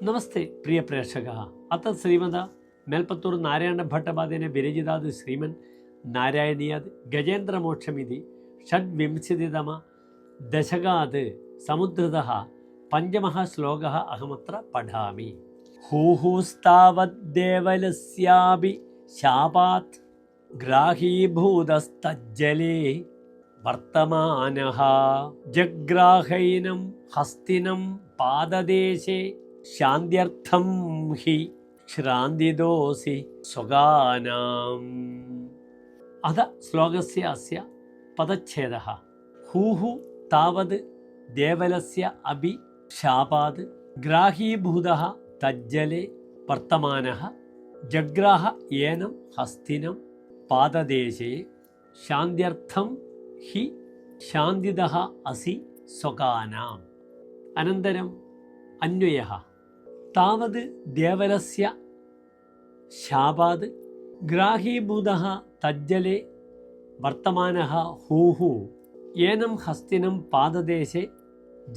നമസ്തേ പ്രിയ പ്രേക്ഷക. അത്ത ശ്രീമത മേൽപ്പത്തൂർ നാരായണഭട്ടപാദേന വിരചിതാത് ശ്രീമൻ നാരായണീയാത് ഗജേന്ദ്രമോക്ഷമിതി ഷഡ്വിംശതിതമ ദശകാത് സമുദ്ധൃതഃ പഞ്ചമഃ ശ്ലോകഃ അഹമത്ര പഠാമി. ഹൂഹുസ്താവദ്ദേവലസ്യാപി ശാപാത് ഗ്രാഹീഭൂതസ്തജ്ജലേ വർത്തമാനഃ ജഗ്രാഹൈനം ഹസ്തിനം പാദദേശേ ശാന്ത്യർത്ഥം ഹി ശ്രാന്തിദോസി സ്വഗാനാം. അത ശ്ലോകസ്യ അസ്യ പദച്ഛേദഃ. ഹൂഹു താവത് ദേവലസ്യ അഭി ശാപാത് ഗ്രാഹീഭൂതഃ തജ്ജലേ വർത്തമാനഃ ജഗ്രാഹ ഏനം ഹസ്തിനം പാദദേശേ ശാന്ത്യർത്ഥം ഹി ശാന്തിദഃ അസി സ്വഗാനാം. അനന്തരം അന്വയഃ. താവത് ദേവലസ്യ ശാപാത് ഗ്രാഹീഭൂതഃ തജ്ജലേ വർത്തമാനഃ ഹൂഹു ഏനം ഹസ്തിനം പാദദേശേ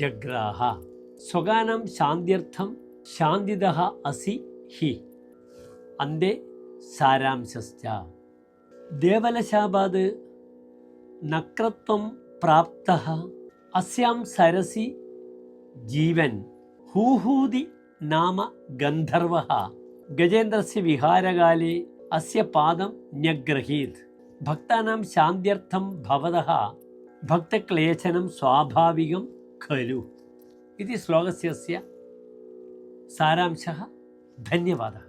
ജഗ്രാഹ സ്വഗാനാം ശാന്ത്യർത്ഥം ശാന്തിദഃ അസി ഹി. അന്തേ സാരാംശശ്ച. ദേവലശാപാത് നക്രത്വം പ്രാപ്തഃ അസ്യാം സരസി ജീവൻ ഹൂഹൂതി നാമ ഗന്ധർവഃ ഗജേന്ദ്രസ്യ വിഹാരകാലേ അസ്യ പാദം ന്യഗ്രഹീത്. ഭക്താനാം ശാന്ത്യർത്ഥം ഭവതഃ ഭക്തക്ലേശനം സ്വാഭാവികം ഖലു. ഇതി ശ്ലോകസ്യ സാരാംശഃ. ധന്യവാദः.